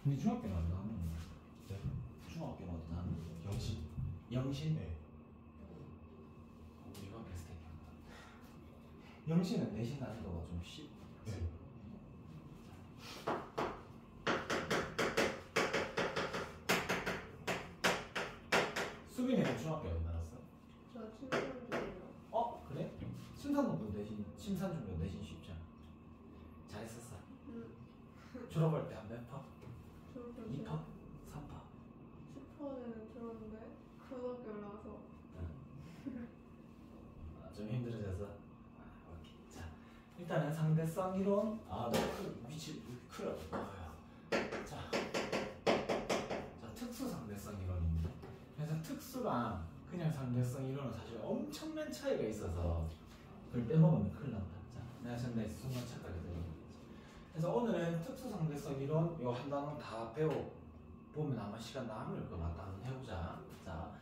근데 중학교는 어디 나오는 거야? 네? 중학교는 어디 나오는 거야? 영신. 영신? 네. 우리가 비슷했겠다. 영신은 내신 난이도가 좀 쉽. 네. 수빈이는 중학교 어디 나왔어? 저 침상중이요. 어? 그래? 심산동도 내신, 심산중도 내신 쉽잖아. 잘했었어. 졸업할 때 한 몇 퍼? 졸업할 2퍼? 3퍼? 10%는 들었는데 고등학교 올라와서 좀 힘들어져서. 오케이. 자, 일단은 상대성 이론. 나 위치 큰일 났다. 자, 특수 상대성 이론입니다. 그래서 특수랑 그냥 상대성 이론은 사실 엄청난 차이가 있어서 그걸 빼먹으면 큰일 난다. 자, 내가 전에 순간 착각이 들어요. 그래서 오늘은 특수 상대성 이론 요 한 단원 다 배워보면 아마 시간 남을 것 같다. 한번 해보자. 자,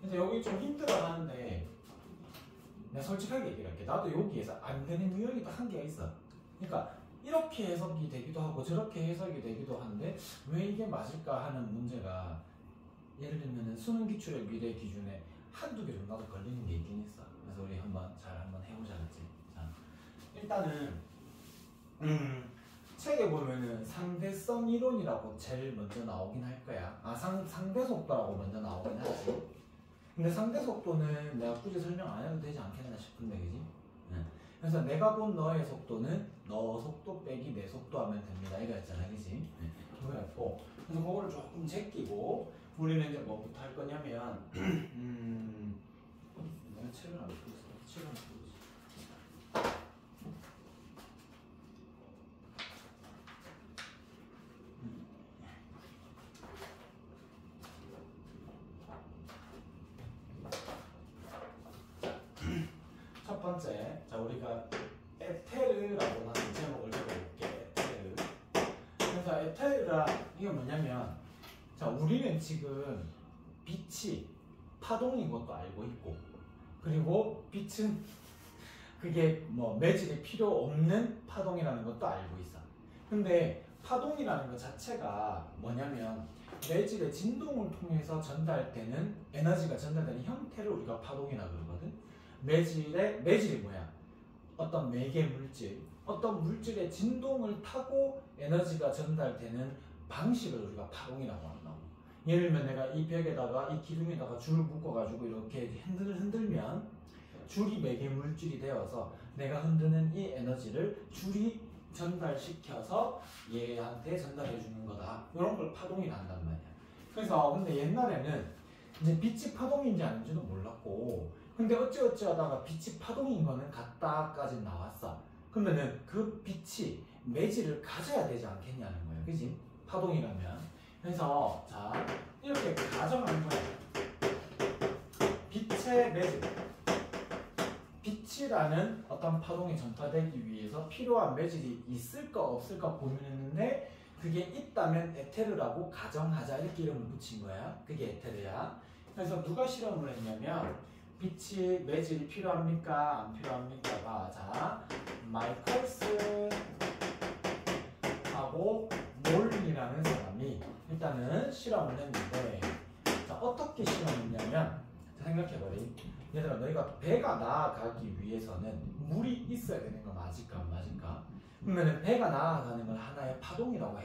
그래서 여기 좀 힘들어하는데 내가 솔직하게 얘기를 할게. 나도 여기에서 안 되는 유형이 딱 한 개가 있어. 그러니까 이렇게 해석이 되기도 하고 저렇게 해석이 되기도 한데 왜 이게 맞을까 하는 문제가 예를 들면 수능 기출의 미래 기준에 한두 개 정도 나도 걸리는 게 있긴 있어. 그래서 우리 한번 해보자 그랬지. 자, 일단은 책에 보면은 상대성 이론이라고 제일 먼저 나오긴 할 거야. 상대 속도라고 먼저 나오긴 하지. 근데 상대 속도는 내가 굳이 설명 안 해도 되지 않겠나 싶은데, 그지? 그래서 내가 본 너의 속도는 너 속도 빼기 내 속도 하면 됩니다. 이거였잖아, 그지? 그거였고. 그래서 그거를 조금 제끼고, 우리는 이제 뭐부터 할 거냐면, 내가 책을 안 펴고 있어. 책을 안 펴고 있어. 첫 번째, 자 우리가 에테르라고 하는 제목을 적어볼게. 에테르. 그래서 에테르라 이게 뭐냐면, 자 우리는 지금 빛이 파동인 것도 알고 있고, 그리고 빛은 그게 뭐 매질이 필요 없는 파동이라는 것도 알고 있어. 근데 파동이라는 것 자체가 뭐냐면 매질의 진동을 통해서 전달되는 에너지가 전달되는 형태를 우리가 파동이라고 그러거든. 매질이 뭐야? 어떤 매개 물질, 어떤 물질의 진동을 타고 에너지가 전달되는 방식을 우리가 파동이라고 한다고. 예를 들면 내가 이 벽에다가 이 기둥에다가 줄을 묶어가지고 이렇게 흔들면 줄이 매개 물질이 되어서 내가 흔드는 이 에너지를 줄이 전달시켜서 얘한테 전달해 주는 거다. 이런 걸 파동이라 한단 말이야. 그래서 근데 옛날에는 이제 빛이 파동인지 아닌지도 몰랐고, 근데 어찌어찌 하다가 빛이 파동인 거는 같다까지 나왔어. 그러면은 그 빛이 매질을 가져야 되지 않겠냐는 거예요. 그지? 파동이라면. 그래서 자 이렇게 가정하는 거야. 빛의 매질. 빛이라는 어떤 파동이 전파되기 위해서 필요한 매질이 있을까 없을까 고민했는데 그게 있다면 에테르라고 가정하자, 이렇게 이름을 붙인 거야. 그게 에테르야. 그래서 누가 실험을 했냐면 빛이 매질이 필요합니까? 안 필요합니까? 자, 마이컬스 하고 몰이라는 사람이 일단은 실험을 했는데, 자 어떻게 실험했냐면, 자 생각해봐리. 얘들아, 너희가 배가 나아가기 위해서는 물이 있어야 되는 거 맞을까 안 맞을까? 그러면 배가 나아가는 걸 하나의 파동이라고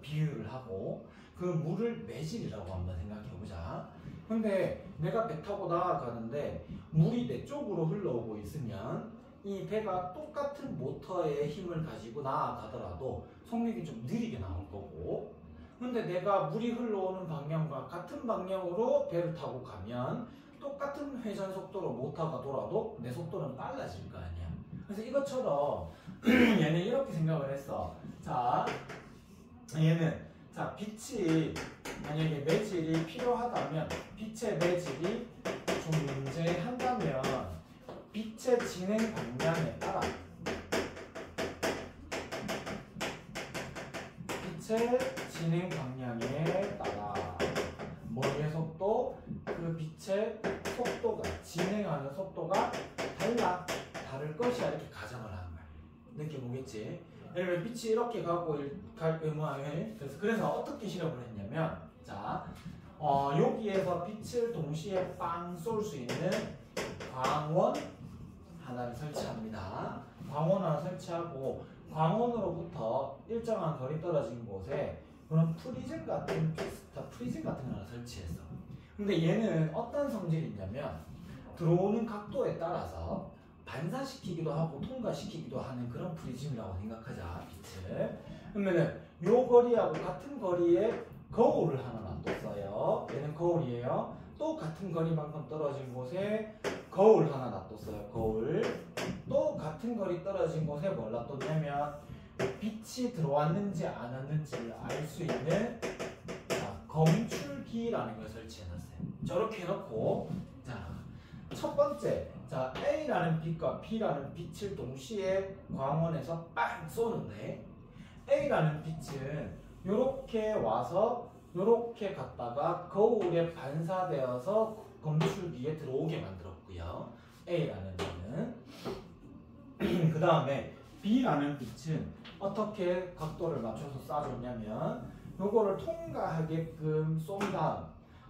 비유를 하고 그 물을 매질이라고 한번 생각해보자. 근데 내가 배 타고 나아가는데 물이 내 쪽으로 흘러오고 있으면 이 배가 똑같은 모터의 힘을 가지고 나아가더라도 속력이 좀 느리게 나올 거고, 근데 내가 물이 흘러오는 방향과 같은 방향으로 배를 타고 가면 똑같은 회전 속도로 모터가 돌아도 내 속도는 빨라질 거 아니야. 그래서 이것처럼 얘는 이렇게 생각을 했어. 자, 얘는 자 빛이 만약에 매질이 필요하다면, 빛의 매질이 존재한다면 빛의 진행 방향에 따라 머리의 속도, 그 빛의 속도가, 진행하는 속도가 다를 것이야, 이렇게 가정을 하는 거야. 느낌 오겠지? 예를 들면 빛이 이렇게 가고 그래서 어떻게 실험을 했냐면 자 여기에서 빛을 동시에 빵 쏠 수 있는 광원 하나를 설치합니다. 광원 하나 설치하고 광원으로부터 일정한 거리 떨어진 곳에 그런 프리즘 같은 거 하나 설치했어. 근데 얘는 어떤 성질이 있냐면 들어오는 각도에 따라서 반사시키기도 하고 통과시키기도 하는 그런 프리즘이라고 생각하자, 빛을. 그러면은 요 거리하고 같은 거리에 거울을 하나 놔뒀어요. 얘는 거울이에요. 또 같은 거리만큼 떨어진 곳에 거울 하나 놔뒀어요. 거울. 또 같은 거리 떨어진 곳에 뭘 놔뒀냐면 빛이 들어왔는지 안 왔는지를 알 수 있는 검출기라는 걸 설치해놨어요. 저렇게 해놓고 첫 번째 A라는 빛과 B라는 빛을 동시에 광원에서 빵 쏘는데 A라는 빛은 이렇게 와서 이렇게 갔다가 거울에 반사되어서 검출기에 들어오게 만들었고요. A라는 빛은 그 다음에 B라는 빛은 어떻게 각도를 맞춰서 쏴줬냐면 요거를 통과하게끔 쏜 다음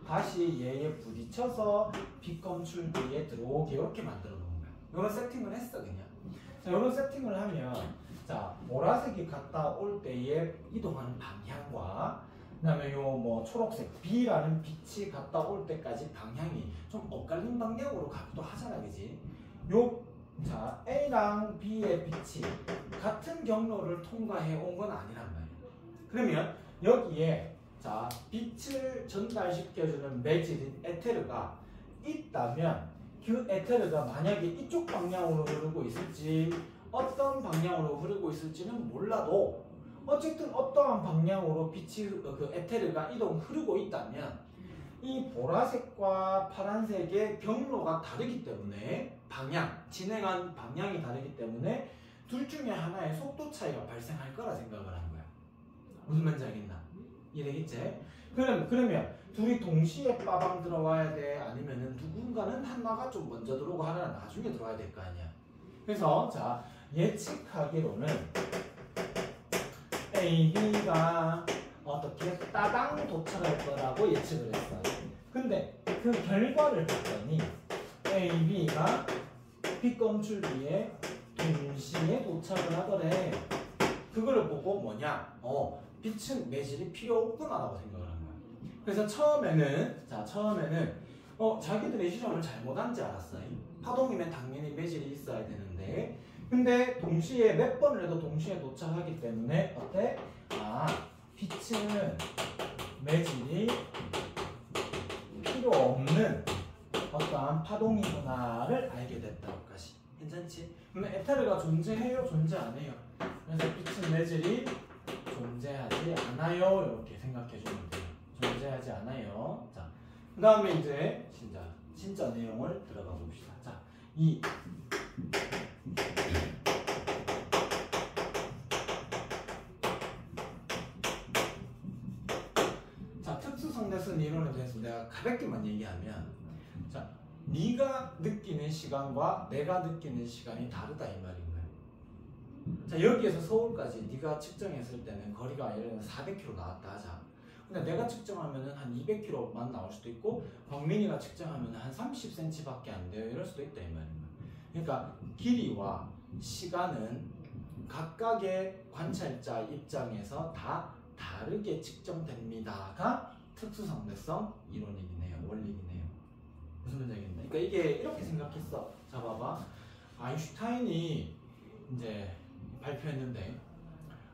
다시 얘에 부딪혀서 빛 검출기에 들어오게 이렇게 만들어 놓은 거야. 이런 세팅을 했어 그냥. 이런 세팅을 하면 보라색이 갔다 올 때에 이동하는 방향과 그다음에 요 초록색 B라는 빛이 갔다 올 때까지 방향이 좀 엇갈린 방향으로 가기도 하잖아, 그지? A랑 B의 빛이 같은 경로를 통과해 온 건 아니란 말이야. 그러면 여기에 빛을 전달시켜주는 매질인 에테르가 있다면 그 에테르가 만약에 이쪽 방향으로 흐르고 있을지 어떤 방향으로 흐르고 있을지는 몰라도 어쨌든 어떠한 방향으로 빛이 그 에테르가 흐르고 있다면 이 보라색과 파란색의 경로가 다르기 때문에 진행한 방향이 다르기 때문에 둘 중에 하나의 속도 차이가 발생할 거라 생각을 한 거야. 무슨 말인지 알겠나? 이해되겠지? 그러면 둘이 동시에 빠방 들어와야 돼? 아니면은 누군가는 하나가 좀 먼저 들어오고 하나는 나중에 들어와야 될 거 아니야? 그래서 예측하기로는 A, B가 어떻게 따당 도착할 거라고 예측을 했어요. 근데 그 결과를 봤더니 A, B가 빛 검출기에 동시에 도착을 하더래. 그거를 보고 뭐냐? 빛은 매질이 필요 없구나라고 생각을 한 거야. 그래서 처음에는 자기들의 실험을 잘못한지 알았어요. 파동이면 당연히 매질이 있어야 되는데 근데 동시에 몇 번을 해도 동시에 도착하기 때문에 어때? 빛은 매질이 필요 없는 어떠한 파동이구나를 알게 됐다고까지. 괜찮지? 그러면 에테르가 존재해요? 존재 안 해요? 그래서 빛은 매질이 존재하지 않아요. 이렇게 생각해 주면 돼요. 존재하지 않아요. 그 다음에 이제 진짜 내용을 들어가 봅시다. 특수성대선 이론에 대해서 내가 가볍게만 얘기하면 네가 느끼는 시간과 내가 느끼는 시간이 다르다 이 말인 거예요. 여기에서 서울까지 네가 측정했을 때는 거리가 예를 들면 400km 나왔다 하자. 근데 내가 측정하면은 한 200km만 나올 수도 있고 광민이가 측정하면은 한 30cm밖에 안 돼요. 이럴 수도 있다 이 말인 거예요. 그러니까 길이와 시간은 각각의 관찰자 입장에서 다 다르게 측정됩니다가 특수성대성 이론이긴 해요. 원리긴 해요. 무슨 말인지 알겠네. 그러니까 이게 이렇게 생각했어. 봐봐. 아인슈타인이 이제 발표했는데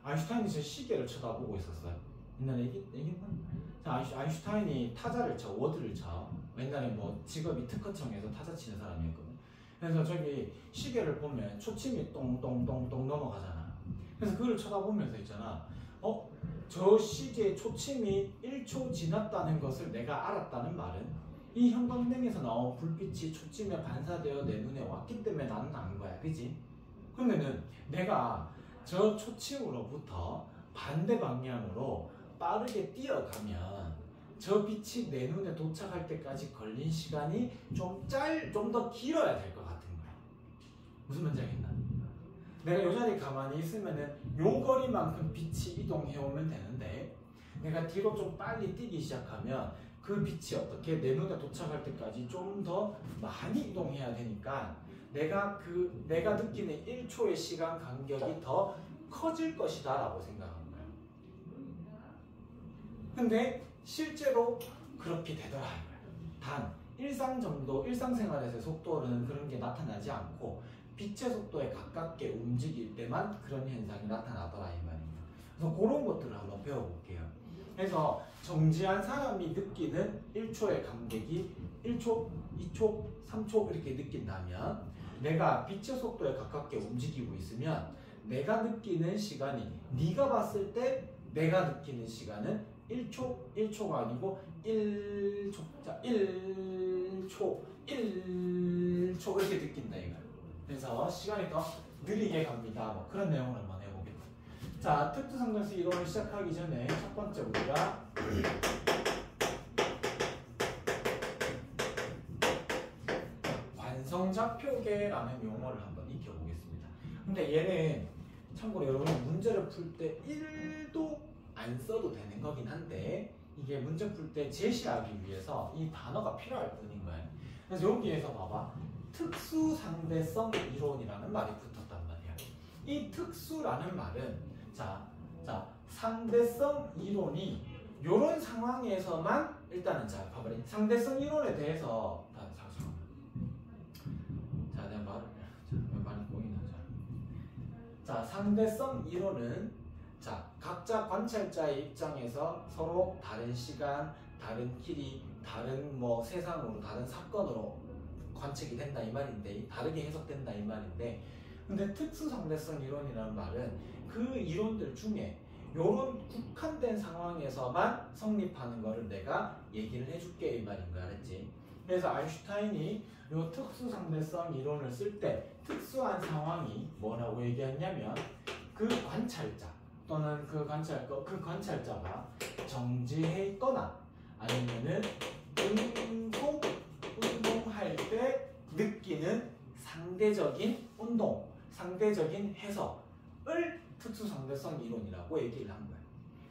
아인슈타인이 제 시계를 쳐다보고 있었어요. 옛날에 얘기했나? 아인슈타인이 타자를 쳐, 워드를 쳐. 옛날에 직업이 특허청에서 타자 치는 사람이었거든. 그래서 저기 시계를 보면 초침이 똥똥똥똥 넘어가잖아. 그래서 그걸 쳐다보면서 있잖아. 저 시계의 초침이 1초 지났다는 것을 내가 알았다는 말은 이 형광등에서 나온 불빛이 초침에 반사되어 내 눈에 왔기 때문에 나는 안 거야. 그지? 그러면은 내가 저 초침으로부터 반대 방향으로 빠르게 뛰어가면 저 빛이 내 눈에 도착할 때까지 걸린 시간이 좀 더 길어야 될 것 같은 거야. 무슨 말인지 알겠나? 내가 요 자리에 가만히 있으면은 요 거리만큼 빛이 이동해 오면 되는데 내가 뒤로 좀 빨리 뛰기 시작하면 그 빛이 어떻게 내 눈에 도착할 때까지 좀 더 많이 이동해야 되니까 내가 느끼는 1초의 시간 간격이 더 커질 것이다 라고 생각하는 거야. 근데 실제로 그렇게 되더라 이거야. 단 일상생활에서의 속도는 그런 게 나타나지 않고 빛의 속도에 가깝게 움직일 때만 그런 현상이 나타나더라 이 말입니다. 그래서 그런 것들을 한번 배워볼게요. 그래서 정지한 사람이 느끼는 1초의 간격이 1초, 2초, 3초 이렇게 느낀다면 내가 빛의 속도에 가깝게 움직이고 있으면 내가 느끼는 시간이 네가 봤을 때 내가 느끼는 시간은 1초가 아니고 1초, 자 1초 이렇게 느낀다 이거야. 그래서 시간이 더 느리게 갑니다. 뭐 그런 내용을 한번 해보겠다. 자, 특수상대수 이론을 시작하기 전에 첫 번째 우리가 관성좌표계라는 용어를 한번 익혀보겠습니다. 근데 얘는 참고로 여러분이 문제를 풀 때 1도 안 써도 되는 거긴 한데 이게 문제 풀 때 제시하기 위해서 이 단어가 필요할 뿐인 거예요. 그래서 여기에서 봐봐. 특수상대성 이론이라는 말이 붙었단 말이야. 이 특수라는 말은 자 상대성 이론이 이런 상황에서만 일단은 자 봐봐라. 상대성 이론에 대해서 자 내가 말이 꼬이나 자 상대성 이론은 자 각자 관찰자의 입장에서 서로 다른 시간, 다른 길이, 다른 뭐 세상으로 다른 사건으로 관측이 된다 이 말인데 다르게 해석된다 이 말인데 근데 특수상대성 이론이라는 말은 그 이론들 중에 요런 국한된 상황에서만 성립하는 거를 내가 얘기를 해줄게 이 말인 거 알았지? 그래서 아인슈타인이 요 특수상대성 이론을 쓸 때 특수한 상황이 뭐라고 얘기했냐면 그 관찰자 또는 그 관찰자가 정지해 있거나 아니면은 운동할 때 느끼는 상대적인 운동, 상대적인 해석을 특수상대성 이론이라고 얘기를 한 거예요.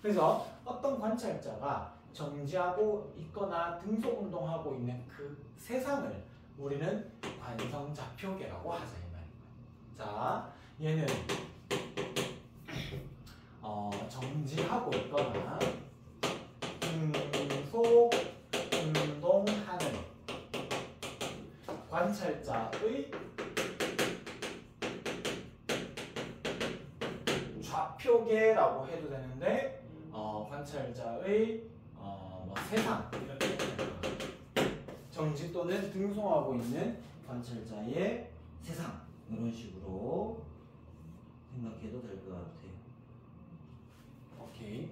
그래서 어떤 관찰자가 정지하고 있거나 등속 운동하고 있는 그 세상을 우리는 관성좌표계라고 하자 이 말이에요. 자, 얘는 정지하고 있거나 등속 운동하는 관찰자의 좌표계라고 해도 되는데 관찰자의 뭐 세상 이렇게 해도 됩니다. 정지 또는 등송하고 있는 관찰자의 세상 이런 식으로 생각해도 될 것 같아요. 오케이.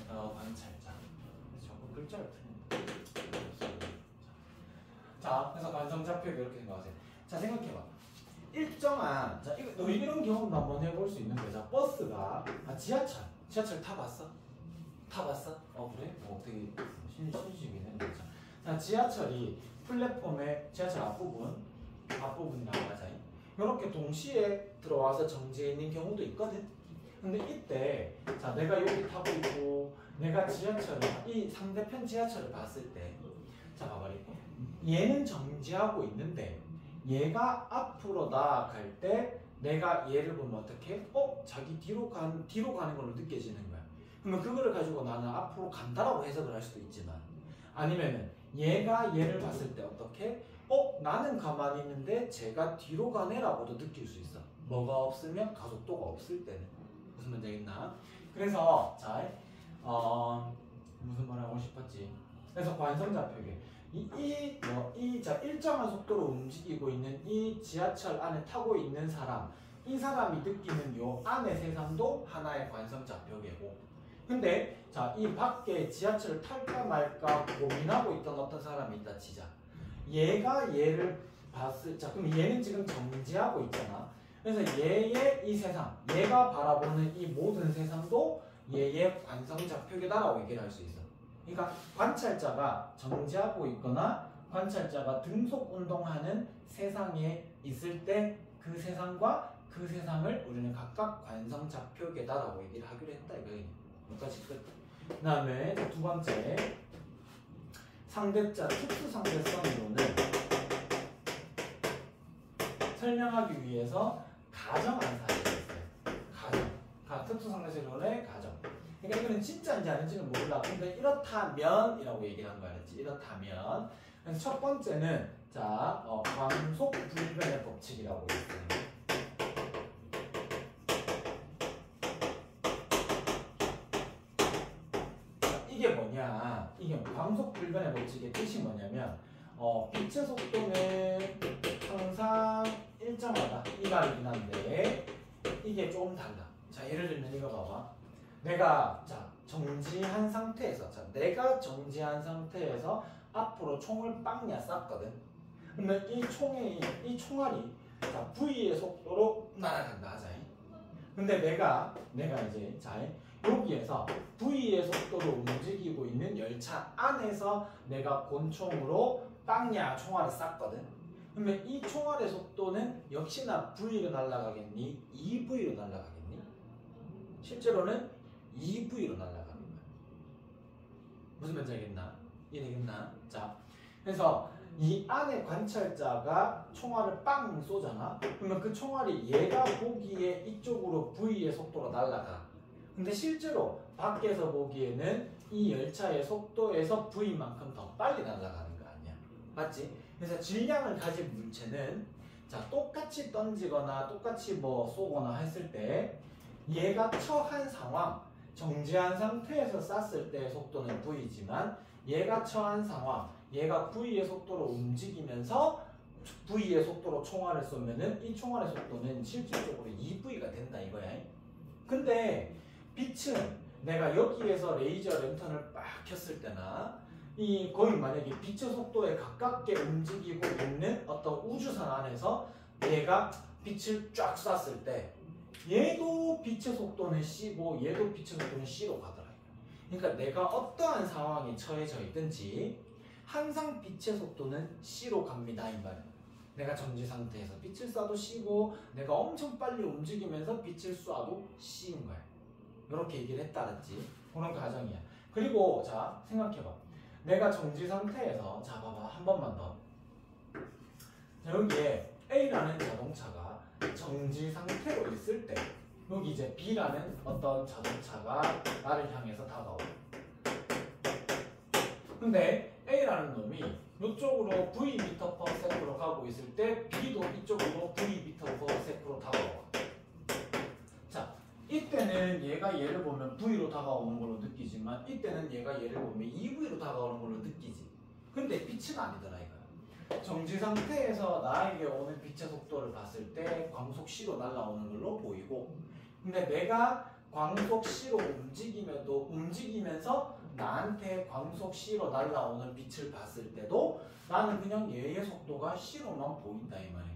관찰자. 자꾸 글자를 틀린다. 자, 그래서 관성좌표계 이렇게 생각하세요. 자, 생각해봐. 일정한, 자, 이런 경험도 한번 해볼 수 있는데, 자, 버스가, 지하철 타봤어? 그래? 되게 신식이네. 자, 지하철이 플랫폼에, 지하철 앞부분이라고 하자. 이렇게 동시에 들어와서 정지해 있는 경우도 있거든? 근데 이때, 자, 내가 여기 타고 있고, 내가 이 상대편 지하철을 봤을 때, 자, 봐봐. 얘는 정지하고 있는데, 얘가 앞으로 나아갈 때 내가 얘를 보면 어떻게? 자기 뒤로 가는 걸로 느껴지는 거야. 그러면 그거를 가지고 나는 앞으로 간다라고 해석을 할 수도 있지만 아니면은 얘가 얘를 봤을 때 어떻게? 나는 가만히 있는데 쟤가 뒤로 가네라고도 느낄 수 있어. 뭐가 없으면 가속도가 없을 때는. 무슨 문제 있나? 그래서 자, 무슨 말 하고 싶었지? 그래서 관성좌표계. 일정한 속도로 움직이고 있는 이 지하철 안에 타고 있는 사람, 이 사람이 느끼는 요 안의 세상도 하나의 관성좌표계고, 근데 자, 이 밖에 지하철을 탈까 말까 고민하고 있던 어떤 사람이 있다 치자. 얘가 얘를 자, 그럼 얘는 지금 정지하고 있잖아. 그래서 얘의 이 세상, 얘가 바라보는 이 모든 세상도 얘의 관성좌표계다라고 얘기를 할 수 있어. 그러니까 관찰자가 정지하고 있거나 관찰자가 등속 운동하는 세상에 있을 때 그 세상과 그 세상을 우리는 각각 관성좌표계다라고 얘기를 하기로 했다 이거예요. 여기까지 끝. 그 다음에 두 번째 상대자 특수상대성 이론을 설명하기 위해서 가정한 사실이 있어요. 특수상대성 이론의 가정. 그러니까 이거는 진짜인지 아닌지는 몰라. 근데 이렇다면이라고 얘기를 한 거야. 그렇지? 이렇다면. 그래서 첫 번째는 자 광속 불변의 법칙이라고 있어요. 이게 뭐냐? 이게 광속 불변의 법칙의 뜻이 뭐냐면 빛의 속도는 항상 일정하다 이 말이긴 한데 이게 조금 달라. 자 예를 들면 이거 봐봐. 내가 정지한 상태에서 내가 정지한 상태에서 앞으로 총을 빵야 쐈거든. 근데 이 총알이 V의 속도로 날아간다 하자. 근데 내가 이제 여기에서 V의 속도로 움직이고 있는 열차 안에서 내가 권총으로 빵야 총알을 쐈거든. 그러면 이 총알의 속도는 역시나 V로 날아가겠니? 2V로 날아가겠니? 실제로는 2V로 날아가는 거야. 무슨 말인지 알겠나? 이해되겠나? 자, 그래서 이 안에 관찰자가 총알을 빵 쏘잖아. 그러면 그 총알이 얘가 보기에 이쪽으로 V의 속도로 날아가. 근데 실제로 밖에서 보기에는 이 열차의 속도에서 V만큼 더 빨리 날아가는 거 아니야. 맞지? 그래서 질량을 가진 물체는 똑같이 던지거나 똑같이 쏘거나 했을 때 얘가 처한 상황, 정지한 상태에서 쐈을 때의 속도는 V지만 얘가 처한 상황, 얘가 V의 속도로 움직이면서 V의 속도로 총알을 쏘면은 이 총알의 속도는 실질적으로 2V가 된다 이거야. 근데 빛은 내가 여기에서 레이저 랜턴을 빡 켰을 때나 거의 만약에 빛의 속도에 가깝게 움직이고 있는 어떤 우주선 안에서 얘가 빛을 쫙 쐈을 때 얘도 빛의 속도는 C고 얘도 빛의 속도는 C로 가더라. 그러니까 내가 어떠한 상황에 처해져 있든지 항상 빛의 속도는 C로 갑니다 이 말이야. 내가 정지 상태에서 빛을 쏴도 C고 내가 엄청 빨리 움직이면서 빛을 쏴도 C인 거야. 이렇게 얘기를 했다 알았지? 그런 가정이야. 그리고 생각해봐. 내가 정지 상태에서 봐봐 한 번만 더. 여기에 A라는 자동차가 정지 상태로 있을 때 여기 이제 B라는 어떤 자동차가 나를 향해서 다가와. 근데 A라는 놈이 이쪽으로 V/s로 가고 있을 때 B도 이쪽으로 V/s로 다가와. 이때는 얘가 얘를 보면 V로 다가오는 걸로 느끼지만 이때는 얘가 얘를 보면 2V로 다가오는 걸로 느끼지. 근데 빛은 아니더라 이거야. 정지 상태에서 나에게 오는 빛의 속도를 봤을 때 광속 C로 날아오는 걸로 보이고, 근데 내가 광속 C로 움직이면서 나한테 광속 C로 날아오는 빛을 봤을 때도 나는 그냥 얘의 속도가 C로만 보인다 이 말이야.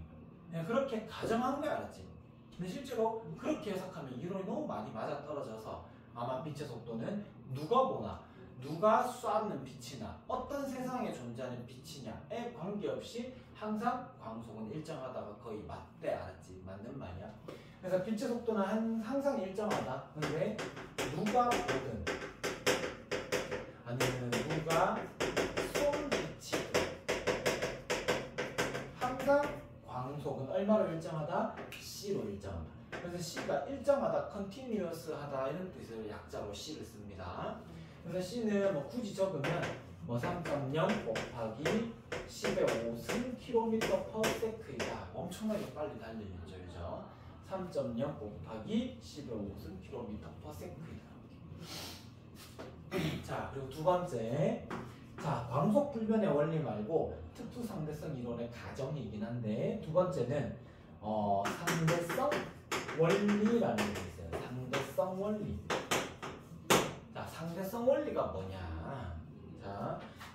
그냥 그렇게 가정한 거야 알았지? 근데 실제로 그렇게 해석하면 이론이 너무 많이 맞아떨어져서 아마 빛의 속도는 누가 보나 누가 쏘는 빛이나 어떤 세상에 존재하는 빛이냐에 관계없이 항상 광속은 일정하다가 거의 맞대 알았지? 맞는 말이야. 그래서 빛의 속도는 항상 일정하다. 근데 누가 보든 아니면 누가 쏜 빛이든 항상 광속은 얼마로 일정하다? C로 일정하다. 그래서 C가 일정하다, continuous하다 이런 뜻으로 약자로 C를 씁니다. 그래서 C는 굳이 적으면 3.0 곱하기 10의 5승 km/s이다. 엄청나게 빨리 달리죠, 그죠? 3.0 곱하기 10의 5승 km/s이다. 자, 그리고 두 번째. 광속 불변의 원리 말고 특수상대성 이론의 가정이긴 한데 두 번째는 상대성 원리라는 게 있어요. 상대성 원리. 상대성 원리가 뭐냐?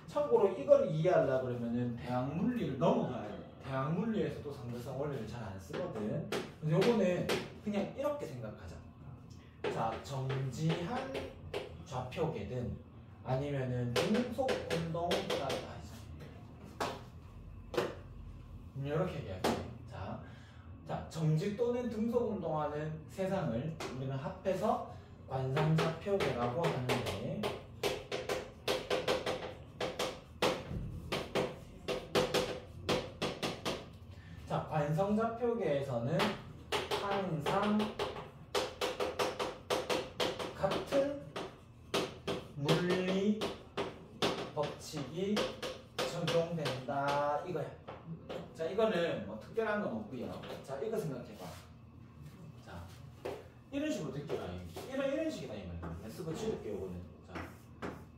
참고로 이걸 이해하려고 그러면은 대학 물리를 넘어가야 돼. 대학 물리에서도 상대성 원리를 잘 안 쓰거든. 근데 요거는 그냥 이렇게 생각하자. 정지한 좌표계든 아니면은 중속 운동 이렇게 얘기할게. 자, 정지 또는 등속 운동하는 세상을 우리는 합해서 관성좌표계라고 하는데, 자, 관성좌표계에서는 항상 같은 물리 법칙이 적용된다 이거야. 자, 이거는 뭐 특별한 건 없고요. 자, 이거 생각해봐. 자, 이런 식으로 느껴라. 이런 식이다 이 말이야. 쓰고 치울게요, 이거는. 자,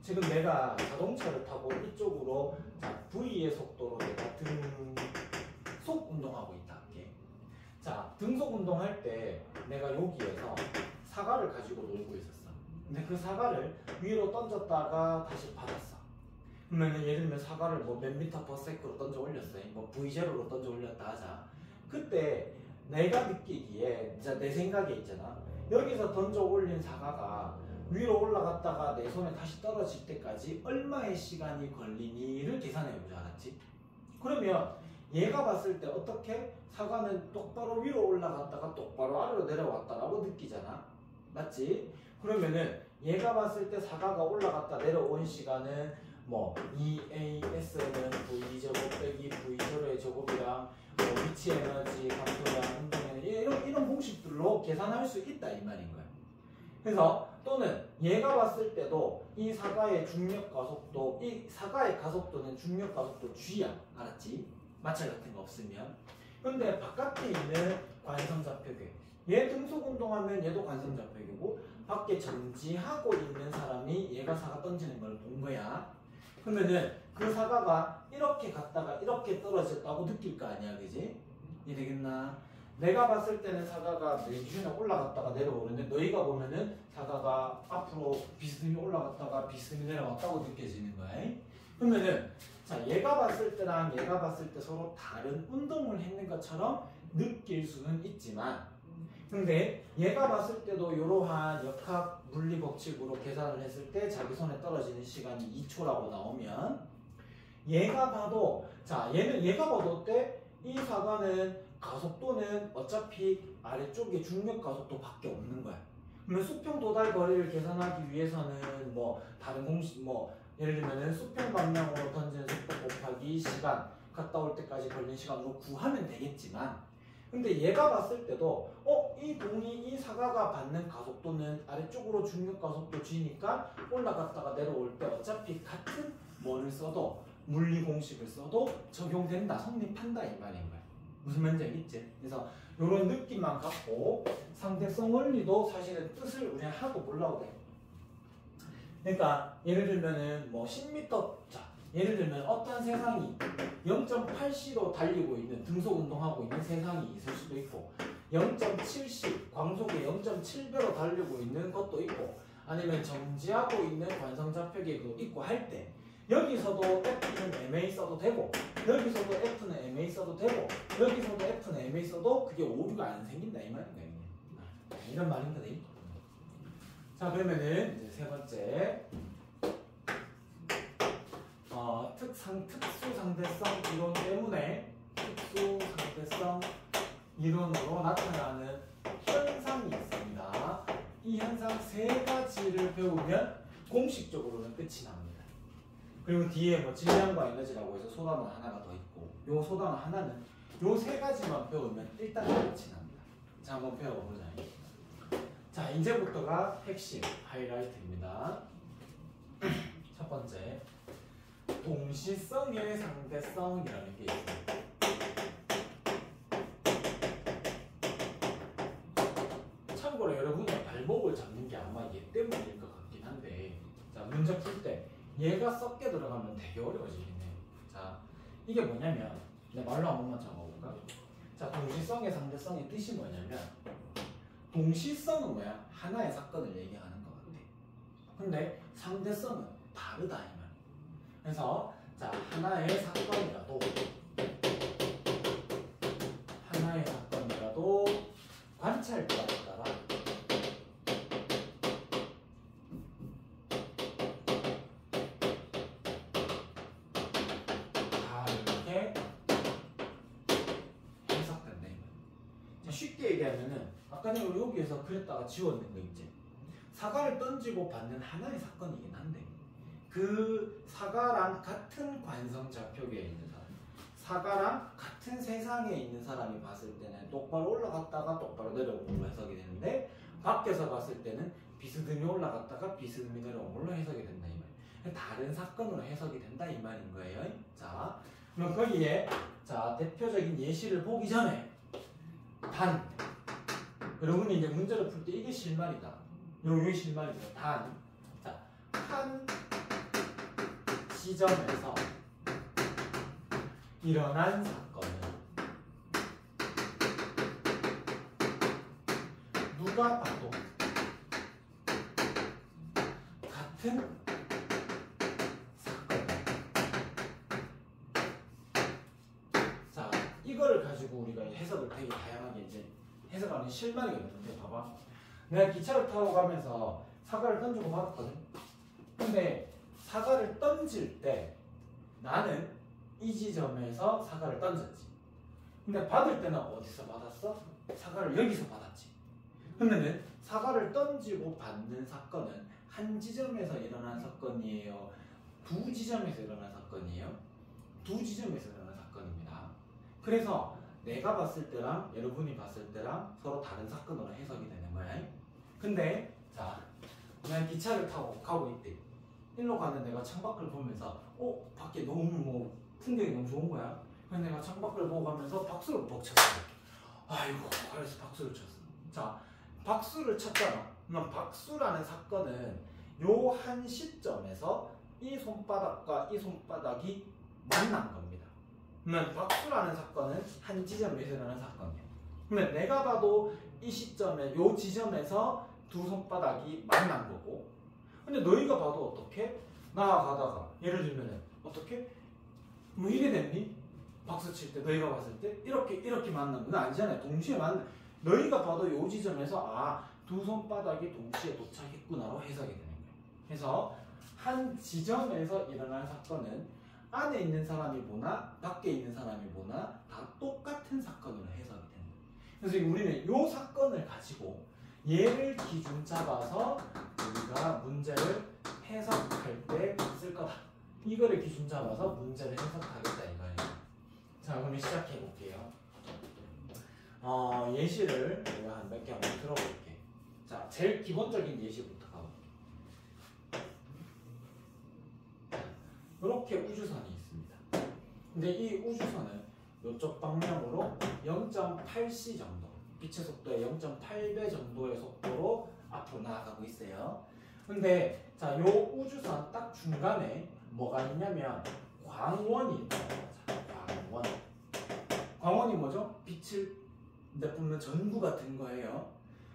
지금 내가 자동차를 타고 이쪽으로 자, V의 속도로 내가 등속 운동하고 있다 할게. 자, 등속 운동할 때 내가 여기에서 사과를 가지고 놀고 있었어. 근데 그 사과를 위로 던졌다가 다시 받았어. 그러면 예를 들면 사과를 뭐 몇 미터 퍼 세크로 던져 올렸어요. 뭐 V0로 던져 올렸다 하자. 그때 내가 느끼기에 진짜 내 생각에 있잖아. 여기서 던져 올린 사과가 위로 올라갔다가 내 손에 다시 떨어질 때까지 얼마의 시간이 걸리니를 계산해보자. 알았지? 그러면 얘가 봤을 때 어떻게 사과는 똑바로 위로 올라갔다가 똑바로 아래로 내려왔다라고 느끼잖아. 맞지? 그러면은 얘가 봤을 때 사과가 올라갔다 내려온 시간은 뭐 2AS는 V제곱 빼기 V0의 제곱이랑 뭐 위치 에너지, 감소량, 운동 에너지 이런 공식들로 계산할 수 있다 이 말인 거야. 그래서 또는 얘가 봤을 때도 이 사과의 중력 가속도, 이 사과의 가속도는 중력 가속도 G야. 알았지? 마찰 같은 거 없으면. 근데 바깥에 있는 관성좌표계, 얘 등속 운동하면 얘도 관성좌표계고 밖에 정지하고 있는 사람이 얘가 사과 던지는 걸 본 거야. 그러면은 그 사과가 이렇게 갔다가 이렇게 떨어졌다고 느낄 거 아니야, 그지? 이해되겠나? 내가 봤을 때는 사과가 내 기준에 올라갔다가 내려오는데 너희가 보면은 사과가 앞으로 비스듬히 올라갔다가 비스듬히 내려왔다고 느껴지는 거야. 그러면은 자, 얘가 봤을 때랑 얘가 봤을 때 서로 다른 운동을 했는 것처럼 느낄 수는 있지만, 근데 얘가 봤을 때도 이러한 역학 물리 법칙으로 계산을 했을 때 자기 손에 떨어지는 시간이 2초라고 나오면 얘가 봐도, 자, 얘가 봐도 어때? 이 사과는 가속도는 어차피 아래쪽에 중력 가속도밖에 없는 거야. 그러면 수평 도달 거리를 계산하기 위해서는 뭐 다른 공식, 뭐 예를 들면은 수평 방향으로 던지는 속도 곱하기 시간, 갔다 올 때까지 걸린 시간으로 구하면 되겠지만, 근데 얘가 봤을 때도 이 사과가 받는 가속도는 아래쪽으로 중력 가속도 G니까 올라갔다가 내려올 때 어차피 같은 뭐를 써도 물리 공식을 써도 적용된다, 성립한다 이 말인 거야. 무슨 말인지 알겠지? 그래서 이런 느낌만 갖고 상대성 원리도 사실은 뜻을 우리가 하고 몰라도 돼. 그러니까 예를 들면은 뭐 10m, 자, 예를 들면 어떤 세상이 0.8C로 달리고 있는 등속 운동하고 있는 세상이 있을 수도 있고 0.7C 광속에 0.7배로 달리고 있는 것도 있고 아니면 정지하고 있는 관성좌표계도 있고 할 때 여기서도 F는 MA 써도 되고 여기서도 F는 MA 써도 되고 여기서도 F는 MA 써도 그게 오류가 안 생긴다 이 말인 거야. 이런 말인 거네. 자, 그러면은 이제 세 번째 특수 상대성 이론 때문에 특수 상대성 이론으로 나타나는 현상이 있습니다. 이 현상 세 가지를 배우면 공식적으로는 끝이 납니다. 그리고 뒤에 뭐 질량과 에너지라고 해서 소단원 하나가 더 있고 요 소단원 하나는 요 세 가지만 배우면 일단 끝이 납니다. 자, 한번 배워보자. 자, 이제부터가 핵심 하이라이트입니다. 첫 번째, 동시성의 상대성이라는 게 있습니다. 참고로 여러분이 발목을 잡는 게 아마 얘 때문일 것 같긴 한데, 자, 문제 풀 때 얘가 썩게 들어가면 되게 어려워지긴 해요. 자, 이게 뭐냐면 내가 말로 한 번만 적어볼까? 자, 동시성의 상대성의 뜻이 뭐냐면 동시성은 뭐야? 하나의 사건을 얘기하는 것 같아. 근데 상대성은 다르다 이 말. 그래서 자, 하나의 사건이라도 관찰법에 따라 다르게 해석된다 이 말. 쉽게 얘기하면은 아까 내가 여기에서 그렸다가 지웠는 거 있지. 사과를 던지고 받는 하나의 사건이긴 한데 그 사과랑 같은 관성 좌표계에 있는 사람, 사과랑 같은 세상에 있는 사람이 봤을 때는 똑바로 올라갔다가 똑바로 내려오는 걸로 해석이 되는데 밖에서 봤을 때는 비스듬히 올라갔다가 비스듬히 내려오는 걸로 해석이 된다 이 말이에요. 다른 사건으로 해석이 된다 이 말인 거예요. 자, 그럼 거기에 자 대표적인 예시를 보기 전에 단 여러분이 이제 문제를 풀 때 이게 실말이다. 요게 실말이죠. 단. 자, 한 지점에서 일어난 사건은 누가 봐도 같은 사건이다. 자, 이거를 가지고 우리가 해석을 되게 다양하게 이제 해석하는 실말이거든요. 봐봐. 내가 기차를 타고 가면서 사과를 던지고 받았거든. 근데 사과를 던질 때 나는 이 지점에서 사과를 던졌지. 근데 받을 때는 어디서 받았어? 사과를 여기서 받았지. 근데 사과를 던지고 받는 사건은 한 지점에서 일어난 사건이에요? 두 지점에서 일어난 사건이에요? 두 지점에서 일어난 사건입니다. 그래서 내가 봤을 때랑 여러분이 봤을 때랑 서로 다른 사건으로 해석이 되는 거야. 근데 자, 내가 기차를 타고 가고 있대. 일로 가는 내가 창밖을 보면서 밖에 너무 뭐 풍경이 너무 좋은 거야. 그래서 내가 창밖을 보고 가면서 박수를 벅 쳤어. 아이고, 그래서 박수를 쳤어. 자, 박수를 쳤잖아. 그럼 박수라는 사건은 요 한 시점에서 이 손바닥과 이 손바닥이 만난 겁니다. 그러면 박수라는 사건은 한 지점에서 일어나는 사건이에요. 그러면 내가 봐도 이 시점에 요 지점에서 두 손바닥이 만난 거고, 근데 너희가 봐도 어떻게? 나가다가 예를 들면은 어떻게? 뭐 이래 됐니? 박수 칠 때 너희가 봤을 때 이렇게 만난 건 아니잖아요. 동시에 만난. 너희가 봐도 요 지점에서 두 손바닥이 동시에 도착했구나로 해석이 되는 거예요. 그래서 한 지점에서 일어난 사건은 안에 있는 사람이 보나 밖에 있는 사람이 보나 다 똑같은 사건으로 해석이 되는 거예요. 그래서 우리는 요 사건을 가지고 얘를 기준 잡아서 우리가 문제를 해석할 때 쓸 거다. 이거를 기준 잡아서 문제를 해석하겠다 이거예요. 자, 그럼 시작해 볼게요. 예시를 내가 한 몇 개 한번 들어볼게. 자, 제일 기본적인 예시부터 가볼게. 이렇게 우주선이 있습니다. 근데 이 우주선은 이쪽 방향으로 0.8c 정도, 빛의 속도의 0.8배 정도의 속도로 앞으로 나아가고 있어요. 근데 자, 요 우주선 딱 중간에 뭐가 있냐면 광원이 있다고 하자. 광원이 뭐죠? 빛을 내뿜는 전구 같은 거예요.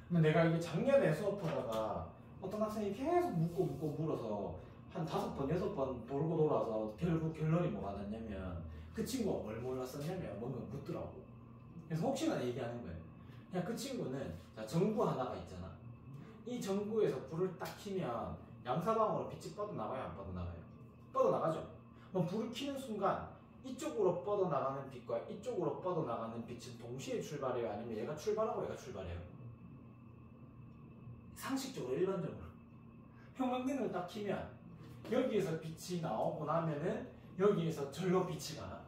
근데 내가 이게 작년에 수업하다가 어떤 학생이 계속 묻고 물어서 한 5번, 6번 돌고 돌아서 결국 결론이 뭐가 났냐면 그 친구가 뭘 몰랐었냐면 뭔가 묻더라고. 그래서 혹시나 얘기하는 거예요. 그냥 그 친구는 자, 전구 하나가 있잖아. 이 전구에서 불을 딱 켜면 양사방으로 빛이 뻗어나가요? 안 뻗어나가요? 뻗어나가죠? 그럼 불을 켜는 순간 이쪽으로 뻗어나가는 빛과 이쪽으로 뻗어나가는 빛은 동시에 출발해요? 아니면 얘가 출발하고 얘가 출발해요? 상식적으로 일반적으로 형광등을 딱 켜면 여기에서 빛이 나오고 나면은 여기에서 절로 빛이 가나?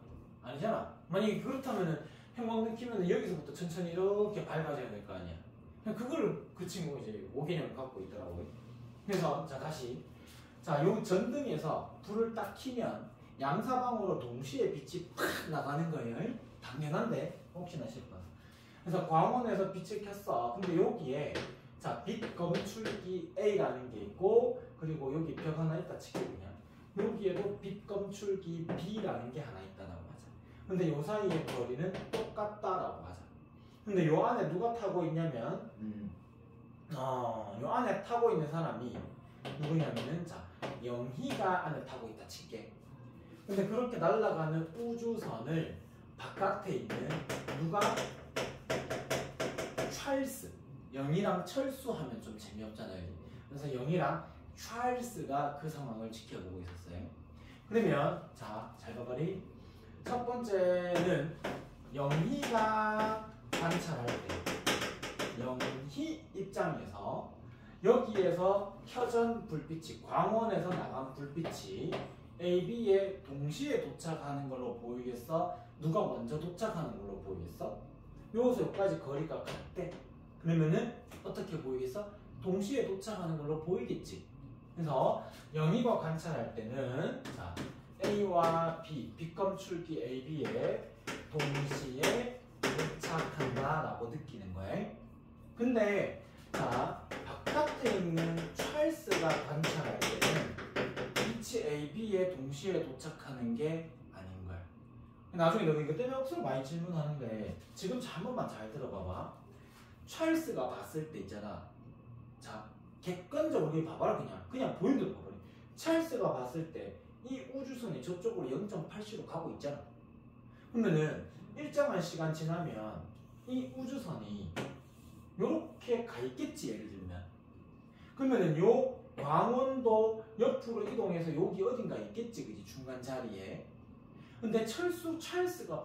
아니잖아. 만약에 그렇다면은 형광등 켜면은 여기서부터 천천히 이렇게 밝아져야 될 거 아니야. 그냥 그거를 그 친구가 이제 오개념을 갖고 있더라고요. 그래서 자, 다시 자, 요 전등에서 불을 딱 켜면 양사방으로 동시에 빛이 팍 나가는 거예요. 당연한데 혹시나 싶어서. 그래서 광원에서 빛을 켰어. 근데 여기에 자, 빛 검출기 A라는 게 있고, 그리고 여기 벽 하나 있다 치고 그냥 여기에도 빛 검출기 B라는 게 하나 있다라고 하자. 근데 요 사이의 거리는 똑같다라고 하자. 근데 요 안에 누가 타고 있냐면 요 안에 타고 있는 사람이 누구냐면은 자, 영희가 안에 타고 있다 칠게. 근데 그렇게 날아가는 우주선을 바깥에 있는 누가? 찰스. 영희랑 철수 하면 좀 재미없잖아요. 그래서 영희랑 찰스가 그 상황을 지켜보고 있었어요. 그러면 자, 잘 봐봐리. 첫 번째는 영희가 관찰할 때 영희 입장에서 여기에서 켜진 불빛이 광원에서 나간 불빛이 A, B에 동시에 도착하는 걸로 보이겠어? 누가 먼저 도착하는 걸로 보이겠어? 여기서 여기까지 거리가 같대. 그러면은 어떻게 보이겠어? 동시에 도착하는 걸로 보이겠지. 그래서 영희가 관찰할 때는 자, A와 B, B검출기 A, B에 동시에 도착한다 라고 느끼는 거예요. 근데 자, 바깥에 있는 찰스가 관찰할 때는 빛이 A, B에 동시에 도착하는 게 아닌 거야. 나중에 너가 이거 때문에 억수로 많이 질문하는데 지금 한 번만 잘 들어봐봐. 찰스가 봤을 때 있잖아. 자, 객관적으로 봐봐라. 그냥 보이는 대로 봐봐. 찰스가 봤을 때 이 우주선이 저쪽으로 0.8시로 가고 있잖아. 그러면은 일정한 시간 지나면 이 우주선이 요렇게 가 있겠지, 예를 들면. 그러면은 요 광원도 옆으로 이동해서 여기 어딘가 있겠지, 그지? 중간 자리에. 근데 찰스가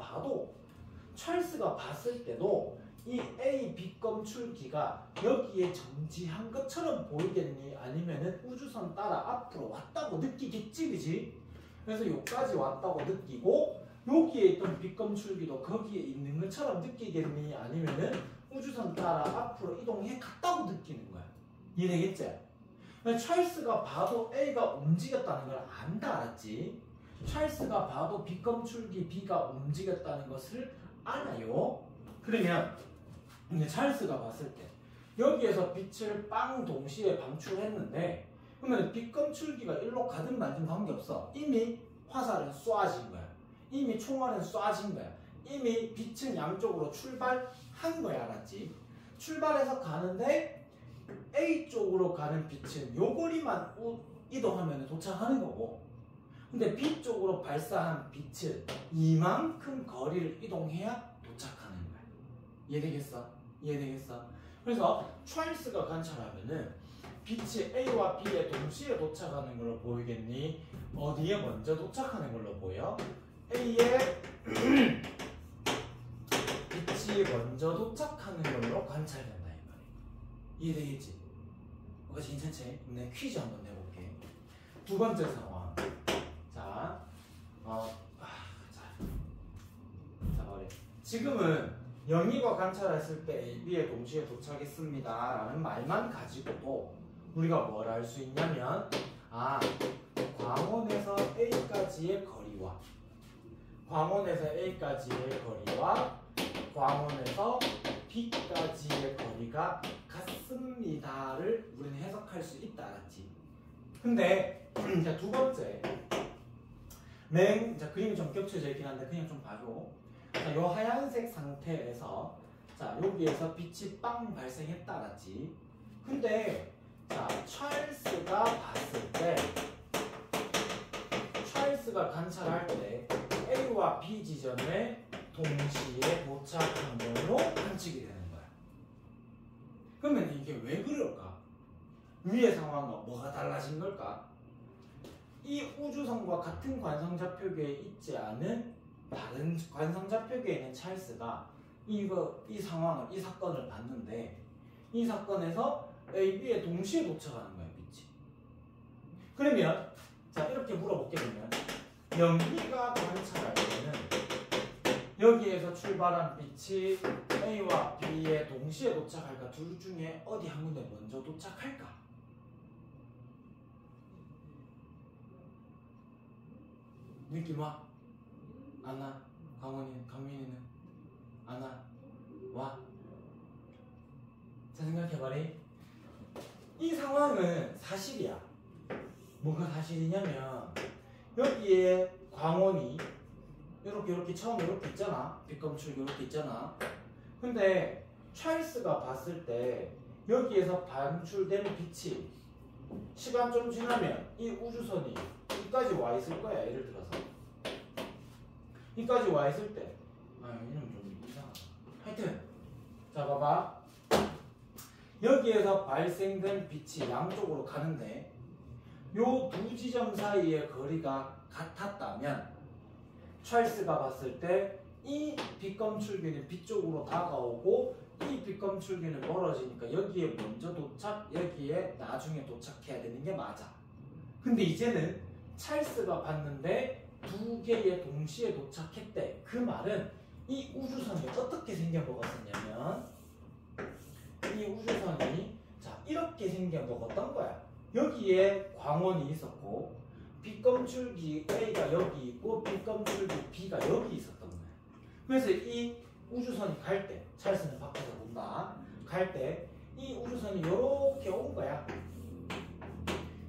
봤을 때도 이 A, B 검출기가 여기에 정지한 것처럼 보이겠니? 아니면은 우주선 따라 앞으로 왔다고 느끼겠지, 그지? 그래서 여기까지 왔다고 느끼고 여기에 있던 B 검출기도 거기에 있는 것처럼 느끼겠니? 아니면은 우주선 따라 앞으로 이동해 갔다고 느끼는 거야. 이해되겠지? 찰스가 봐도 A가 움직였다는 걸 안다, 알았지? 찰스가 봐도 B 검출기 B가 움직였다는 것을 알아요. 그러면 근데 찰스가 봤을 때 여기에서 빛을 빵 동시에 방출했는데 그러면 빛 검출기가 일로 가든 말든 관계없어. 이미 화살은 쏘아진 거야. 이미 총알은 쏘아진 거야. 이미 빛은 양쪽으로 출발한 거야, 알았지? 출발해서 가는데 A 쪽으로 가는 빛은 요 거리만 이동하면 도착하는 거고, 근데 B 쪽으로 발사한 빛은 이만큼 거리를 이동해야 도착하는 거야. 이해되겠어? 그래서 찰스가 관찰하면은 빛이 A와 B에 동시에 도착하는 걸로 보이겠니? 어디에 먼저 도착하는 걸로 보여? A에 빛이 먼저 도착하는 걸로 관찰된다, 이 말이야. 이해되겠지? 그것이 괜찮지? 네, 퀴즈 한번 내볼게. 두 번째 상황. 자, 말해. 지금은 영희가 관찰했을 때 A, B에 동시에 도착했습니다 라는 말만 가지고도 우리가 뭘 알 수 있냐면, 광원에서 A까지의 거리와 광원에서 B까지의 거리가 같습니다를 우리는 해석할 수 있다, 알았지? 근데 자, 두 번째 자, 그림이 좀 겹쳐져 있긴 한데 그냥 좀 봐줘. 자, 요 하얀색 상태에서 자, 여기에서 빛이 빵 발생했다, 알았지? 근데 자, 찰스가 관찰할 때 A와 B 지점에 동시에 도착한 걸로 관측이 되는 거야. 그러면 이게 왜 그럴까? 위의 상황과 뭐가 달라진 걸까? 이 우주선과 같은 관성좌표계에 있지 않은 다른 관성좌표계에 있는 찰스가 이 사건을 봤는데 이 사건에서 A, B에 동시에 도착하는 거야, 빛이. 그러면 자, 이렇게 물어볼게. 되면 영희가 관찰할 때는 여기에서 출발한 빛이 A와 B에 동시에 도착할까? 둘 중에 어디 한 군데 먼저 도착할까? 느낌 와? 안 와? 강민이는? 안 와? 와? 자, 생각해봐리. 이 상황은 사실이야. 뭐가 사실이냐면 여기에 광원이 이렇게 처음에 이렇게 있잖아. 빛검출 이렇게 있잖아. 근데 찰스가 봤을 때 여기에서 방출된 빛이 시간 좀 지나면 이 우주선이 여기까지 와 있을 거야. 예를 들어서 여기까지 와 있을 때 여기는 좀 이상하다. 하여튼 자, 봐봐. 여기에서 발생된 빛이 양쪽으로 가는데 요 두 지점 사이의 거리가 같았다면 찰스가 봤을 때 이 빛검출기는 B쪽으로 다가오고 이 빛검출기는 멀어지니까 여기에 먼저 도착, 여기에 나중에 도착해야 되는 게 맞아. 근데 이제는 찰스가 봤는데 두 개의 동시에 도착했대. 그 말은 이 우주선이 어떻게 생겨먹었었냐면 이 우주선이 자 이렇게 생겨먹었던 거야. 여기에 광원이 있었고 빛검출기 A가 여기 있고 빛검출기 B가 여기 있었던 거야. 그래서 이 우주선이 갈 때, 찰스는 밖에서 본다. 갈 때 이 우주선이 이렇게 온 거야.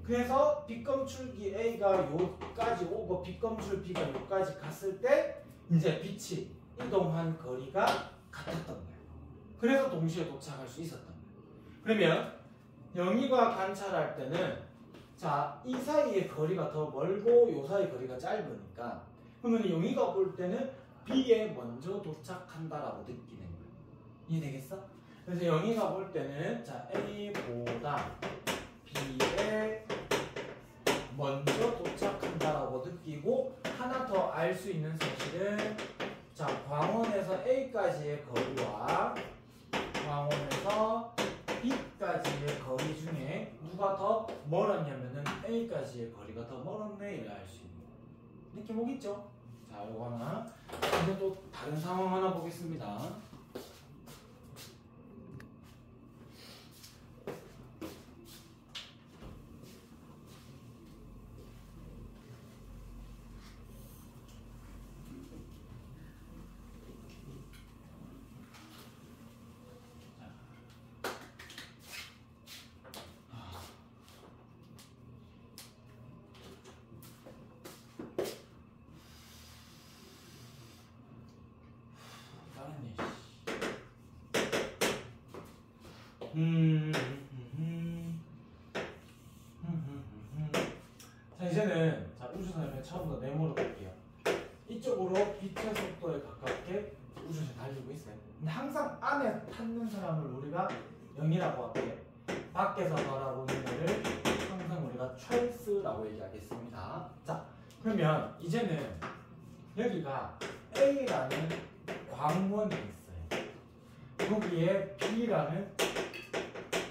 그래서 빛검출기 A가 여기까지 오고 빛검출 B가 여기까지 갔을 때 이제 빛이 이동한 거리가 같았던 거야. 그래서 동시에 도착할 수 있었던 거야. 그러면 영희가 관찰할 때는 자, 이 사이의 거리가 더 멀고 이 사이 거리가 짧으니까 그러면 영희가 볼 때는 B에 먼저 도착한다라고 느끼는 거야. 이해되겠어? 그래서 영희가 볼 때는 자, A보다 B에 먼저 도착한다라고 느끼고 하나 더 알 수 있는 사실은 자, 광원에서 A까지의 거리와 광원에서 B까지의 거리 중에 누가 더 멀었냐면은 A까지의 거리가 더 멀었네 이래 알 수 있는 거예요. 느낌 오겠죠? 자, 요거 하나. 이제 또 다른 상황 하나 보겠습니다. 자, 이제는 자, 우주선을 처음부터 네모로 볼게요. 이쪽으로 빛의 속도에 가깝게 우주선이 달리고 있어요. 근데 항상 안에 탔는 사람을 우리가 영이라고 할게요. 밖에서 바라보는 거를 항상 우리가 찰스라고 얘기하겠습니다. 자, 그러면 이제는 여기가 A라는 광원이 있어요. 여기에 B라는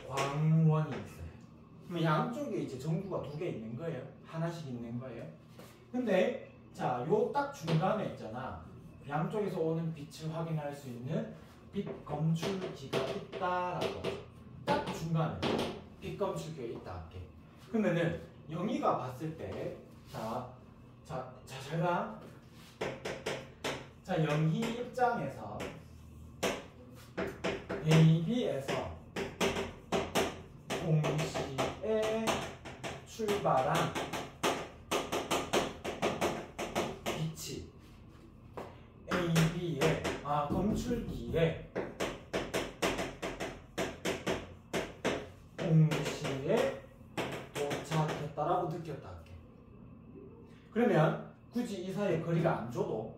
광원이 있어요. 그럼 양쪽에 이제 전구가 두 개 있는 거예요. 하나씩 있는 거예요. 근데 자, 요 딱 중간에 있잖아. 양쪽에서 오는 빛을 확인할 수 있는 빛 검출기가 있다라고. 딱 중간에 빛 검출기가 있다 할게. 그러면은 영희가 봤을 때 잘 봐. 자, 영희 입장에서 AB에서 동시에 출발한 빛이 AB의 검출기에 동시에 도착했다라고 느꼈다 할게. 그러면 굳이 이 사이에 거리가 안 줘도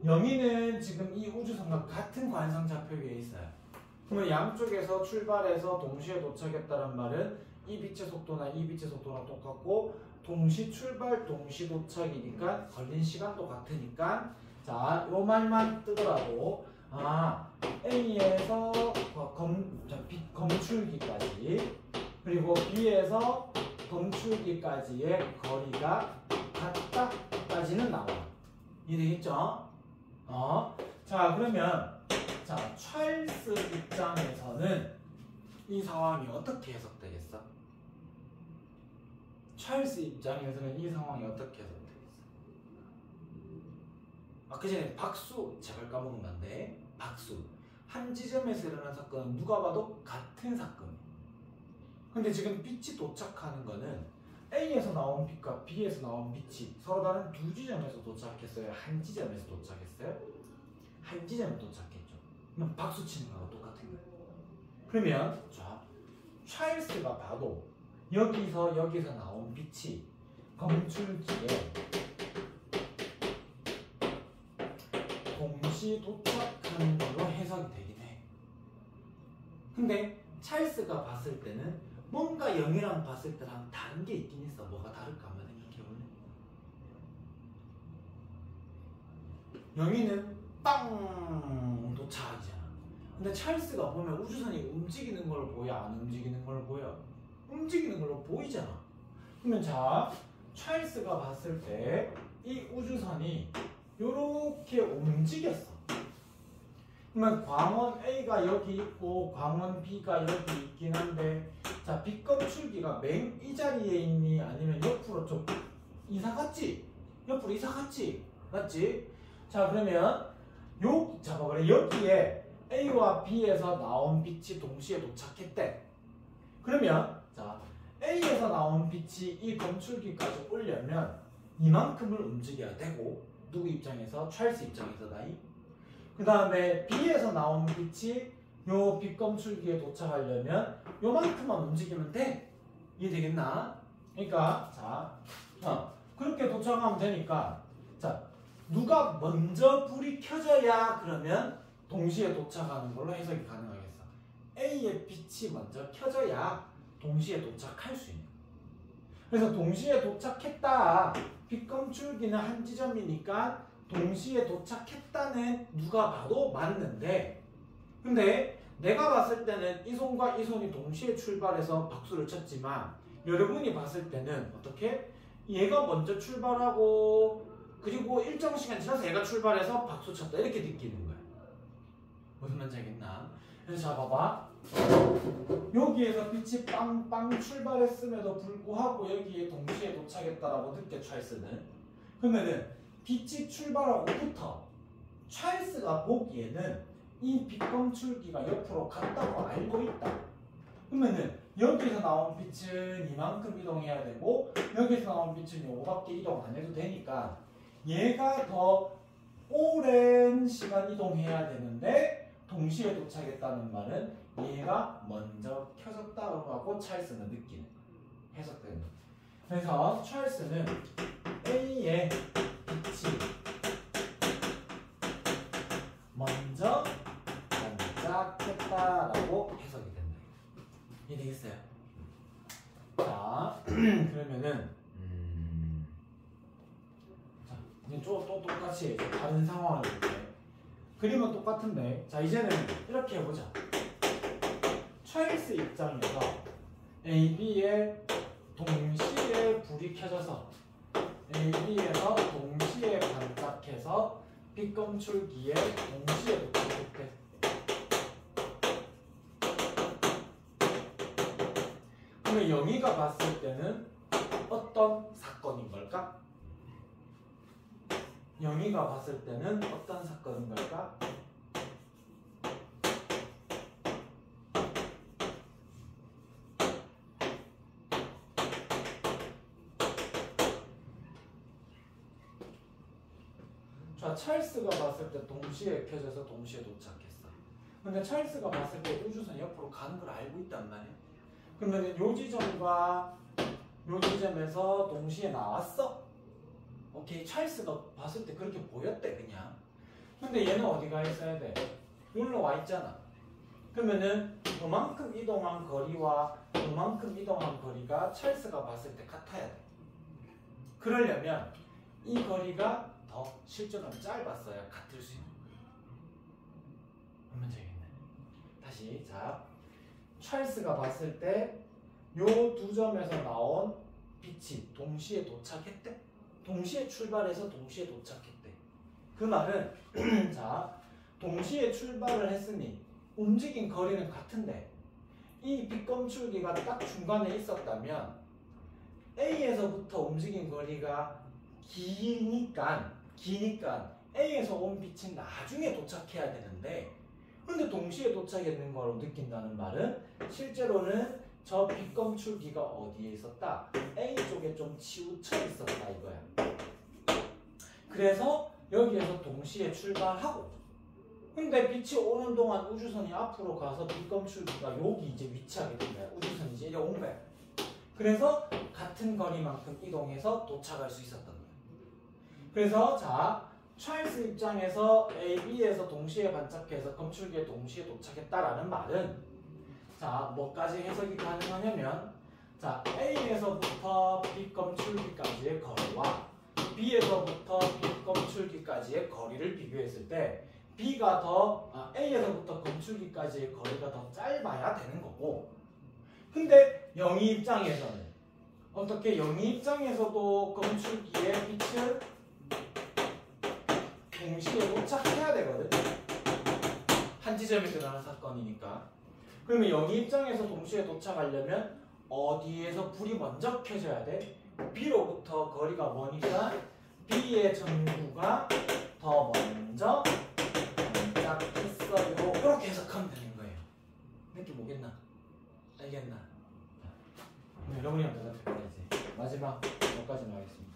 영희는 지금 이 우주선과 같은 관상좌표 위에 있어요. 그러면 양쪽에서 출발해서 동시에 도착했다는 말은 이 빛의 속도나 이 빛의 속도랑 똑같고 동시 출발, 동시 도착이니까 걸린 시간도 같으니까 자, 요 말만 뜨더라도 A에서 빛 검출기까지 그리고 B에서 검출기까지의 거리가 같다까지는 나와. 이해되겠죠? 자, 그러면 자, 찰스 입장에서는 이 상황이 어떻게 해석되겠어? 찰스 입장에서는 이 상황이 어떻게 해석되겠어? 그 전에 박수 제발 까먹으면 안 돼. 박수. 한 지점에서 일어난 사건은 누가 봐도 같은 사건이에요. 근데 지금 빛이 도착하는 거는 A에서 나온 빛과 B에서 나온 빛이 서로 다른 두 지점에서 도착했어요? 한 지점에서 도착했어요? 한 지점에 도착했죠. 그럼 박수 치는 거랑 똑같은 거예요. 그러면 자, 찰스가 봐도 여기서 나온 빛이 검출기에 동시 도착하는 걸로 해석이 되긴 해. 근데 찰스가 봤을 때는 뭔가 영이랑 봤을 때랑 다른 게 있긴 있어. 뭐가 다를까 한번 생각해볼래? 영희는 빵 도착이잖아. 근데 찰스가 보면 우주선이 움직이는 걸 보여, 안 움직이는 걸 보여? 움직이는 걸로 보이잖아. 그러면 자, 찰스가 봤을 때 이 우주선이 요렇게 움직였어. 그러면 광원 A가 여기 있고 광원 B가 여기 있긴 한데, 자, B 검출기가 맨 이 자리에 있니? 아니면 옆으로 좀 이사 갔지? 옆으로 이사 갔지? 맞지? 자, 그러면 자, 봐봐라. 여기에 A와 B에서 나온 빛이 동시에 도착했대. 그러면 자, A에서 나온 빛이 이 검출기까지 오려면 이만큼을 움직여야 되고, 누구 입장에서? 찰스 입장에서다이. 그 다음에 B에서 나온 빛이 요 빛 검출기에 도착하려면 요만큼만 움직이면 돼. 이해되겠나? 그러니까 자, 그렇게 도착하면 되니까, 자, 누가 먼저 불이 켜져야 그러면 동시에 도착하는 걸로 해석이 가능하겠어. A의 빛이 먼저 켜져야 동시에 도착할 수 있는. 그래서 동시에 도착했다. 빛 검출기는 한 지점이니까 동시에 도착했다는 누가 봐도 맞는데, 근데 내가 봤을 때는 이 손과 이 손이 동시에 출발해서 박수를 쳤지만, 여러분이 봤을 때는 어떻게? 얘가 먼저 출발하고 그리고 일정 시간 지나서 얘가 출발해서 박수 쳤다, 이렇게 느끼는 거야. 무슨 말인지 알겠나? 그래서 자, 봐봐. 여기에서 빛이 빵빵 출발했음에도 불구하고 여기에 동시에 도착했다라고 느껴, 찰스는. 그러면은 빛이 출발하고부터 찰스가 보기에는 이 빛 검출기가 옆으로 갔다고 알고 있다. 그러면은 여기서 나온 빛은 이만큼 이동해야 되고, 여기서 나온 빛은 요거밖에 이동 안 해도 되니까 얘가 더 오랜 시간 이동해야 되는데 동시에 도착했다는 말은 얘가 먼저 켜졌다고 하고 찰스는 느끼는, 해석되는. 그래서 찰스는 A의 빛이 먼저 반짝했다라고 해석이 된다. 이해되겠어요? 자, 그러면은 자, 이제 또 똑같이 다른 상황을 볼게. 그림은 똑같은데, 자, 이제는 이렇게 해보자. 찰스 입장에서 A, B에 동시에 불이 켜져서 A, B에서 동시에 반짝해서 빛 검출기에 동시에 도착했대. 그러면 영희가 봤을 때는 어떤 사건인 걸까? 영희가 봤을 때는 어떤 사건인 걸까? 자, 찰스가 봤을 때 동시에 켜져서 동시에 도착했어. 근데 찰스가 봤을 때 우주선이 옆으로 가는 걸 알고 있단 말이야. 그러면 요 지점과 요 지점에서 동시에 나왔어. 오케이, 찰스가 봤을 때 그렇게 보였대, 그냥. 근데 얘는 어디가 있어야 돼? 여기로 와 있잖아. 그러면은 그만큼 이동한 거리와 그만큼 이동한 거리가 찰스가 봤을 때 같아야 돼. 그러려면 이 거리가 더 실제로는 짧았어야 같을 수 있는 거야. 문제겠네. 다시, 자, 찰스가 봤을 때 요 두 점에서 나온 빛이 동시에 도착했대. 동시에 출발해서 동시에 도착했대. 그 말은 자, 동시에 출발을 했으니 움직인 거리는 같은데 이 빛 검출기가 딱 중간에 있었다면 A에서부터 움직인 거리가 기니까 A에서 온 빛은 나중에 도착해야 되는데, 근데 동시에 도착했는 걸로 느낀다는 말은 실제로는 저 빛 검출기가 어디에 있었다? A 쪽에 좀 치우쳐 있었다 이거야. 그래서 여기에서 동시에 출발하고, 근데 빛이 오는 동안 우주선이 앞으로 가서 빛 검출기가 여기 이제 위치하게 된 거야. 우주선이 이제 온 거야. 그래서 같은 거리만큼 이동해서 도착할 수 있었던 거야. 그래서 자, 찰스 입장에서 A, B에서 동시에 반짝해서 검출기에 동시에 도착했다라는 말은 자, 뭐까지 해석이 가능하냐면, 자, A에서부터 빛 검출기까지의 거리와 B에서부터 빛 검출기까지의 거리를 비교했을 때 B가 더 A에서부터 검출기까지의 거리가 더 짧아야 되는 거고, 근데 영희 입장에서는 어떻게 영희 입장에서도 검출기에 빛을 동시에 도착해야 되거든. 한 지점에 일어나는 사건이니까. 그러면 영희 입장에서 동시에 도착하려면 어디에서 불이 먼저 켜져야 돼? B로부터 거리가 머니까 B의 전구가 더 먼저 반짝했어요. 이렇게 해석하면 되는 거예요. 느낌 오겠나? 알겠나? 여러분이 한번 대답해봐 이제. 마지막 여기까지만 하겠습니다.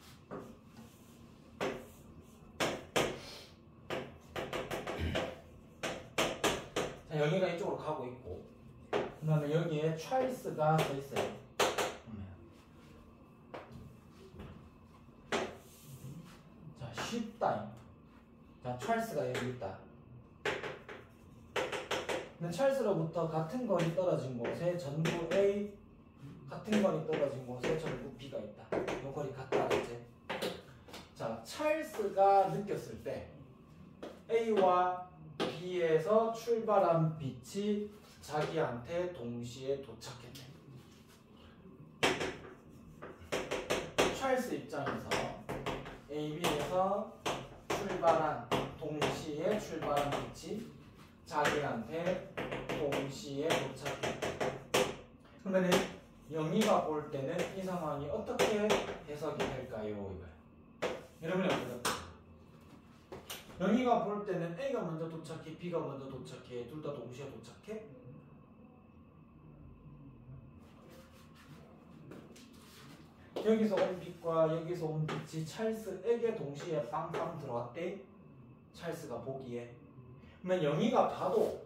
자, 여기가 이쪽으로 가고 있고, 그 다음에 여기에 찰스가 써 있어요. 자, 쉽다. 자, 찰스가 여기 있다. 근데 찰스로부터 같은 거리 떨어진 곳에 전구 A, 같은 거리 떨어진 곳에 전구 B가 있다. 이 거리 같다, 이제. 자, 찰스가 느꼈을 때 A와 B에서 출발한 빛이 자기한테 동시에 도착했대. 찰스 입장에서 AB에서 동시에 출발한 빛이 자기한테 동시에 도착했대. 그러면 영희가 볼 때는 이 상황이 어떻게 해석이 될까요? 이거예요. 여러분이 어떻게 영희가 볼 때는 A가 먼저 도착해, B가 먼저 도착해, 둘 다 동시에 도착해? 여기서 온 빛과 여기서 온 빛이 찰스에게 동시에 빵빵 들어왔대. 찰스가 보기에. 그러면 영희가 봐도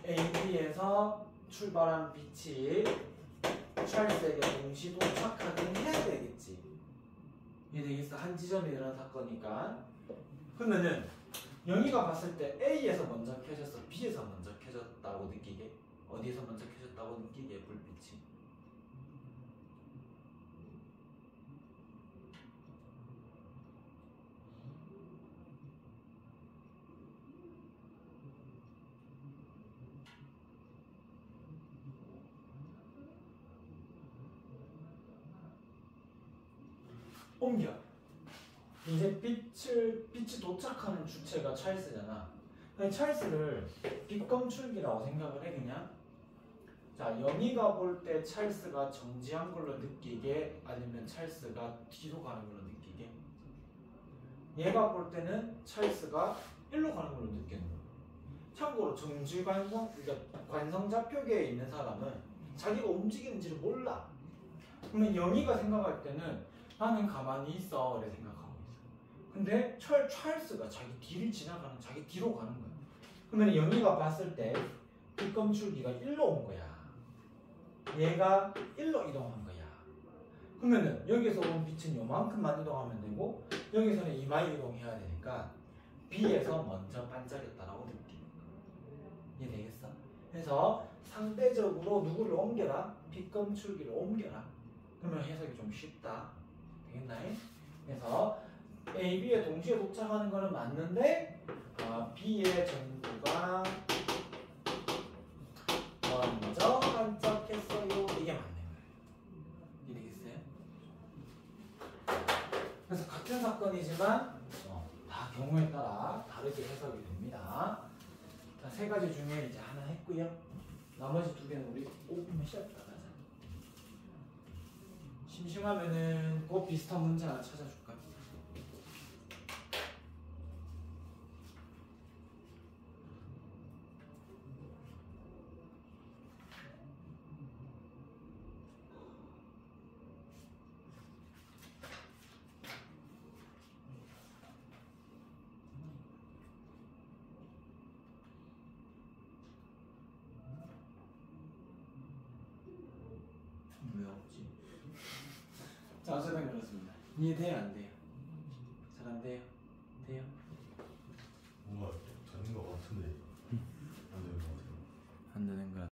AB에서 출발한 빛이 찰스에게 동시 도착하긴 해야 되겠지. 이해되겠어? 한 지점에 일어난 사건이니까. 그러면은 영희가 봤을 때 A에서 먼저 켜졌어, B에서 먼저 켜졌다고 느끼게? 어디에서 먼저 켜졌다고 느끼게 불빛이? 옮겨. 이제 빛이 도착하는 주체가 찰스잖아. 근데 찰스를 빛 검출기라고 생각을 해 그냥. 자, 영희가 볼 때 찰스가 정지한 걸로 느끼게, 아니면 찰스가 뒤로 가는 걸로 느끼게? 얘가 볼 때는 찰스가 일로 가는 걸로 느끼는 거야. 참고로 그러니까 관성좌표계에 있는 사람은 자기가 움직이는지를 몰라. 그러면 영희가 생각할 때는 나는 가만히 있어 이렇게 생각하고 있어. 근데 찰스가 자기 뒤를 지나가는, 자기 뒤로 가는 거야. 그러면 영희가 봤을 때 빛검출기가 일로 온 거야. 얘가 일로 이동한 거야. 그러면은 여기서 온 빛은 요만큼만 이동하면 되고, 여기서는 이마에 이동해야 되니까 B에서 먼저 반짝였다라고 느끼는 거야. 이해되겠어? 그래서 상대적으로 누구를 옮겨라? 빛검출기를 옮겨라. 그러면 해석이 좀 쉽다. 되겠나? 그래서 A, B에 동시에 도착하는 거는 맞는데 B의 전구가 먼저 반짝했어요. 이게 맞는 거예요. 이해되겠어요? 그래서 같은 사건이지만 다 경우에 따라 다르게 해석이 됩니다. 자, 세 가지 중에 이제 하나 했고요. 나머지 두 개는 우리 5분만 쉬었다 가자. 심심하면은 그 비슷한 문제 하나 찾아줄까? 왜 없지? 자, 어쨌든 그렇습니다. 이해돼요? 안 돼요? 잘 안 돼요? 돼요? 뭔가 되는 것 같은데.